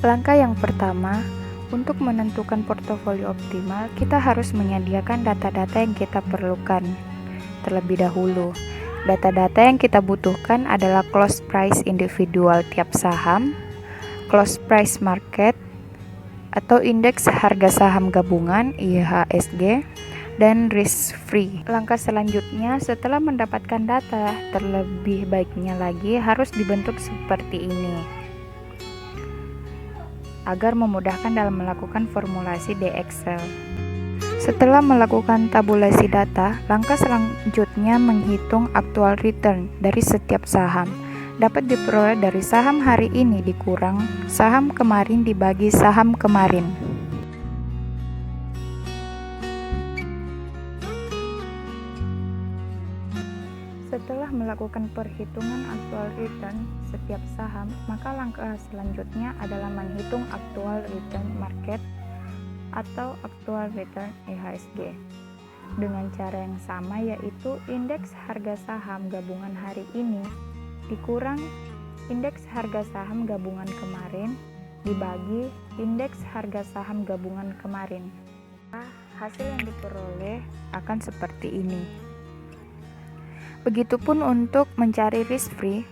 Langkah yang pertama, untuk menentukan portofolio optimal, kita harus menyediakan data-data yang kita perlukan terlebih dahulu. Data-data yang kita butuhkan adalah close price individual tiap saham, close price market, atau indeks harga saham gabungan IHSG, dan risk free. Langkah selanjutnya setelah mendapatkan data, terlebih baiknya lagi harus dibentuk seperti ini agar memudahkan dalam melakukan formulasi di Excel. Setelah melakukan tabulasi data, langkah selanjutnya menghitung actual return dari setiap saham. Dapat diperoleh dari saham hari ini dikurang saham kemarin dibagi saham kemarin. Setelah melakukan perhitungan actual return setiap saham, maka langkah selanjutnya adalah menghitung actual return market atau actual return IHSG dengan cara yang sama, yaitu indeks harga saham gabungan hari ini dikurang indeks harga saham gabungan kemarin dibagi indeks harga saham gabungan kemarin. Hasil yang diperoleh akan seperti ini. Begitupun untuk mencari risk free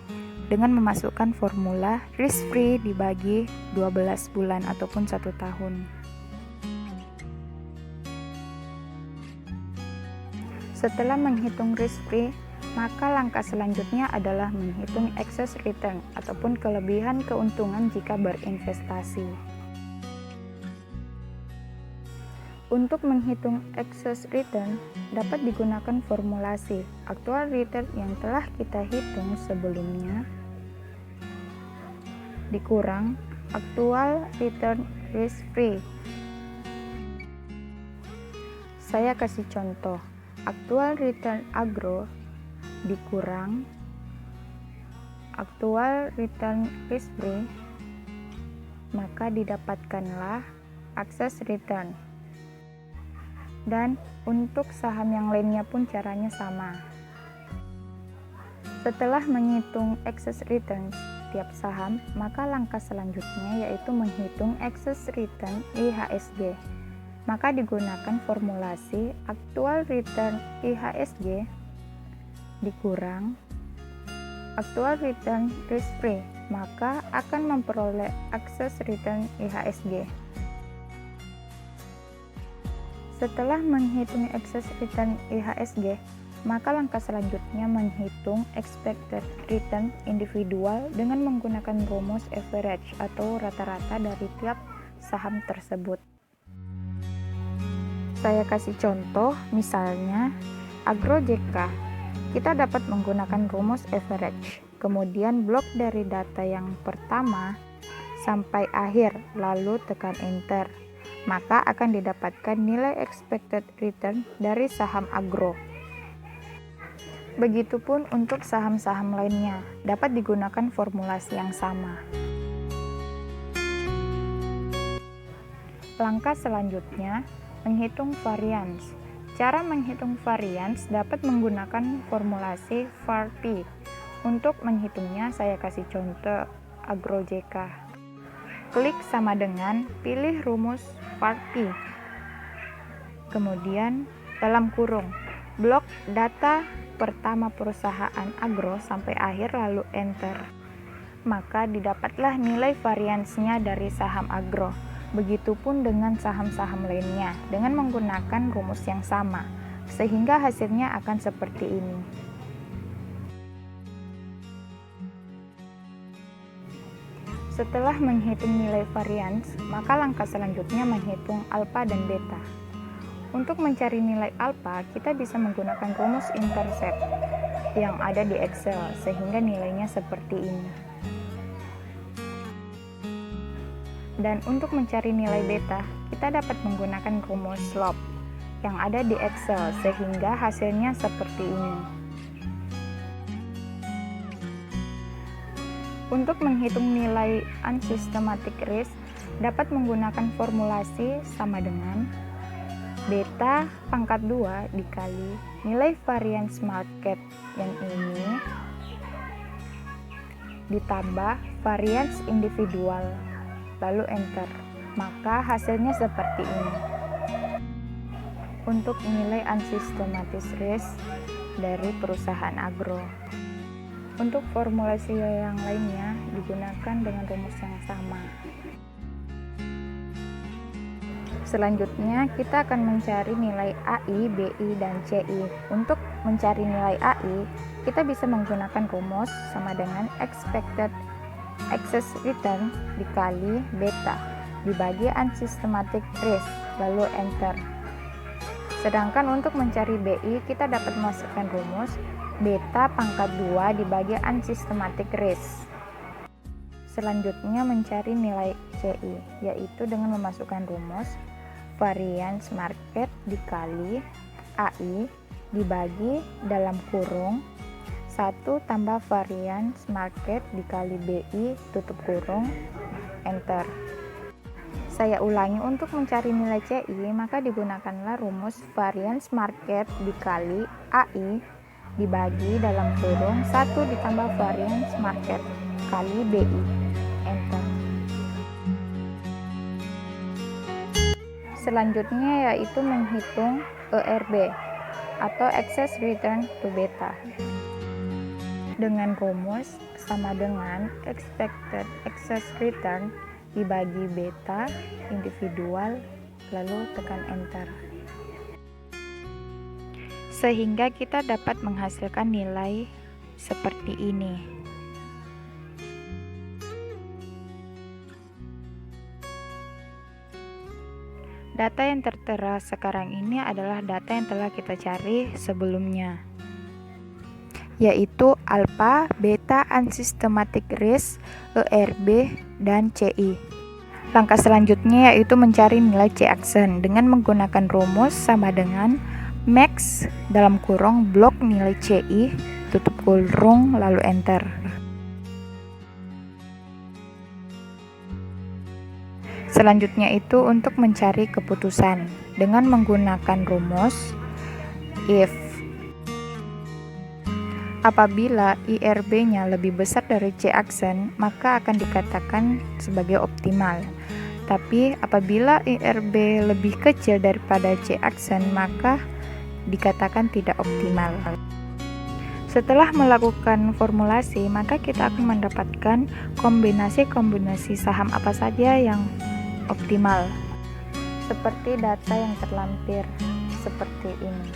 dengan memasukkan formula risk free dibagi 12 bulan ataupun 1 tahun. Setelah menghitung risk free, maka langkah selanjutnya adalah menghitung excess return ataupun kelebihan keuntungan jika berinvestasi. Untuk menghitung excess return, dapat digunakan formulasi actual return yang telah kita hitung sebelumnya dikurang actual return risk free. Saya kasih contoh, actual return agro dikurang actual return risk free, maka didapatkanlah excess return. Dan untuk saham yang lainnya pun caranya sama. Setelah menghitung excess return tiap saham, maka langkah selanjutnya yaitu menghitung excess return IHSG. Maka digunakan formulasi actual return IHSG dikurang actual return risk free, maka akan memperoleh excess return IHSG. Setelah menghitung excess return IHSG, maka langkah selanjutnya menghitung expected return individual dengan menggunakan rumus average atau rata-rata dari tiap saham tersebut. Saya kasih contoh, misalnya Agro JK. Kita dapat menggunakan rumus average, kemudian blok dari data yang pertama sampai akhir, lalu tekan enter. Maka akan didapatkan nilai expected return dari saham agro. Begitupun untuk saham-saham lainnya, dapat digunakan formulasi yang sama. Langkah selanjutnya, menghitung variance. Cara menghitung variance dapat menggunakan formulasi VAR-P. Untuk menghitungnya, saya kasih contoh Agro JK. Klik sama dengan pilih rumus VAR-P. Kemudian dalam kurung blok data pertama perusahaan agro sampai akhir lalu enter. Maka didapatlah nilai variansnya dari saham agro. Begitupun dengan saham-saham lainnya dengan menggunakan rumus yang sama, sehingga hasilnya akan seperti ini. Setelah menghitung nilai varians, maka langkah selanjutnya menghitung alfa dan beta. Untuk mencari nilai alfa, kita bisa menggunakan rumus intercept yang ada di Excel, sehingga nilainya seperti ini. Dan untuk mencari nilai beta, kita dapat menggunakan rumus slope yang ada di Excel, sehingga hasilnya seperti ini. Untuk menghitung nilai unsystematic risk, dapat menggunakan formulasi sama dengan beta pangkat 2 dikali nilai variance market yang ini ditambah variance individual lalu enter. Maka hasilnya seperti ini. Untuk nilai unsystematic risk dari perusahaan agro. Untuk formulasi yang lainnya digunakan dengan rumus yang sama. Selanjutnya kita akan mencari nilai AI, BI, dan CI. Untuk mencari nilai AI, kita bisa menggunakan rumus sama dengan expected excess return dikali beta dibagi unsystematic risk, lalu enter. Sedangkan untuk mencari BI, kita dapat memasukkan rumus beta pangkat 2 dibagi unsystematic risk. Selanjutnya mencari nilai CI, yaitu dengan memasukkan rumus variance market dikali AI dibagi dalam kurung 1 tambah variance market dikali BI tutup kurung, enter. Saya ulangi, untuk mencari nilai CI maka digunakanlah rumus variance market dikali AI dibagi dalam kurung 1 ditambah variance market kali BI, enter. Selanjutnya yaitu menghitung ERB atau excess return to beta dengan rumus sama dengan expected excess return dibagi beta individual, lalu tekan enter. Sehingga kita dapat menghasilkan nilai seperti ini. Data yang tertera sekarang ini adalah data yang telah kita cari sebelumnya, yaitu alpha, beta, unsystematic risk, ERB, dan CI. Langkah selanjutnya yaitu mencari nilai C action dengan menggunakan rumus sama dengan max dalam kurung blok nilai CI tutup kurung lalu enter. Selanjutnya itu untuk mencari keputusan dengan menggunakan rumus if. Apabila IRB-nya lebih besar dari C action, maka akan dikatakan sebagai optimal. Tapi apabila IRB lebih kecil daripada C action, maka dikatakan tidak optimal. Setelah melakukan formulasi, maka kita akan mendapatkan kombinasi-kombinasi saham apa saja yang optimal. Seperti data yang terlampir seperti ini.